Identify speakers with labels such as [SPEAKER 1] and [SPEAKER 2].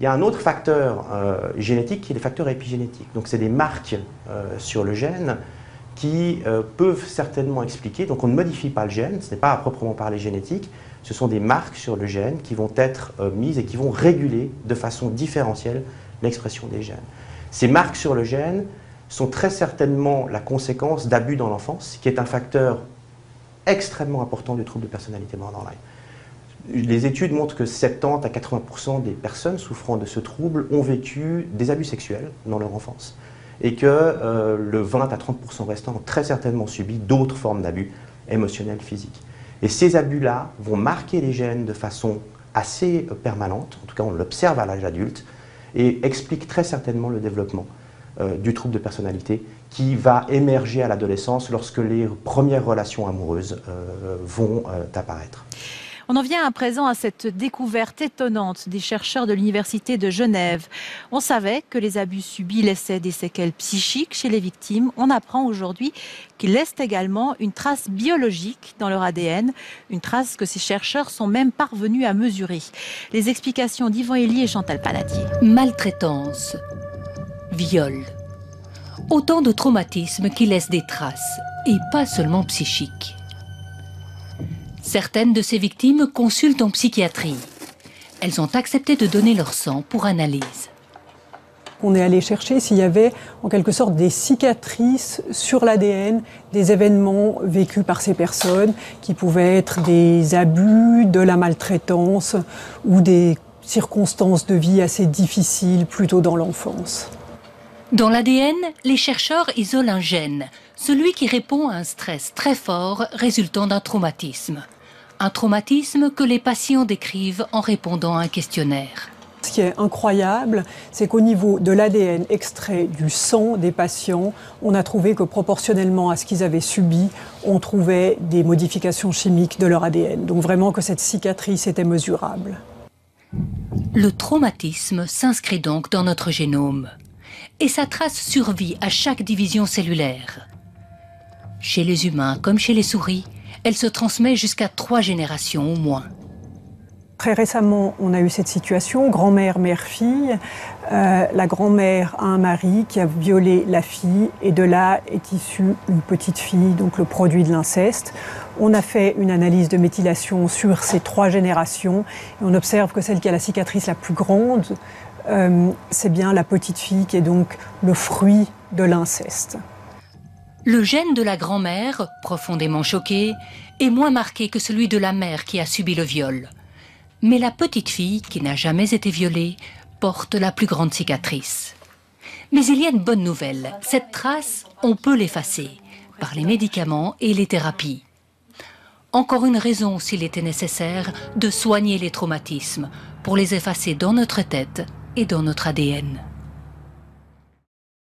[SPEAKER 1] Il y a un autre facteur génétique qui est le facteur épigénétique. Donc c'est des marques sur le gène qui peuvent certainement expliquer, donc on ne modifie pas le gène, ce n'est pas à proprement parler génétique, ce sont des marques sur le gène qui vont être mises et qui vont réguler de façon différentielle l'expression des gènes. Ces marques sur le gène sont très certainement la conséquence d'abus dans l'enfance, qui est un facteur extrêmement important du trouble de personnalité borderline. Les études montrent que 70 à 80% des personnes souffrant de ce trouble ont vécu des abus sexuels dans leur enfance et que le 20 à 30% restant ont très certainement subi d'autres formes d'abus émotionnels, physiques. Et ces abus-là vont marquer les gènes de façon assez permanente, en tout cas on l'observe à l'âge adulte, et explique très certainement le développement du trouble de personnalité qui va émerger à l'adolescence lorsque les premières relations amoureuses vont apparaître.
[SPEAKER 2] On en vient à présent à cette découverte étonnante des chercheurs de l'Université de Genève. On savait que les abus subis laissaient des séquelles psychiques chez les victimes. On apprend aujourd'hui qu'ils laissent également une trace biologique dans leur ADN, une trace que ces chercheurs sont même parvenus à mesurer. Les explications d'Yvan Elie et Chantal Panatier.
[SPEAKER 3] Maltraitance, viol, autant de traumatismes qui laissent des traces, et pas seulement psychiques. Certaines de ces victimes consultent en psychiatrie. Elles ont accepté de donner leur sang pour analyse.
[SPEAKER 4] On est allé chercher s'il y avait en quelque sorte des cicatrices sur l'ADN, des événements vécus par ces personnes qui pouvaient être des abus, de la maltraitance ou des circonstances de vie assez difficiles plutôt dans l'enfance.
[SPEAKER 3] Dans l'ADN, les chercheurs isolent un gène, celui qui répond à un stress très fort résultant d'un traumatisme. Un traumatisme que les patients décrivent en répondant à un questionnaire.
[SPEAKER 4] Ce qui est incroyable, c'est qu'au niveau de l'ADN extrait du sang des patients, on a trouvé que proportionnellement à ce qu'ils avaient subi, on trouvait des modifications chimiques de leur ADN. Donc vraiment que cette cicatrice était mesurable.
[SPEAKER 3] Le traumatisme s'inscrit donc dans notre génome. Et sa trace survit à chaque division cellulaire. Chez les humains comme chez les souris, elle se transmet jusqu'à 3 générations au moins.
[SPEAKER 4] Très récemment, on a eu cette situation, grand-mère, mère-fille. La grand-mère a un mari qui a violé la fille et de là est issue une petite fille, donc le produit de l'inceste. On a fait une analyse de méthylation sur ces 3 générations et on observe que celle qui a la cicatrice la plus grande, c'est bien la petite fille qui est donc le fruit de l'inceste.
[SPEAKER 3] Le gène de la grand-mère, profondément choquée, est moins marqué que celui de la mère qui a subi le viol. Mais la petite fille, qui n'a jamais été violée, porte la plus grande cicatrice. Mais il y a une bonne nouvelle, cette trace, on peut l'effacer, par les médicaments et les thérapies. Encore une raison, s'il était nécessaire, de soigner les traumatismes, pour les effacer dans notre tête et dans notre ADN.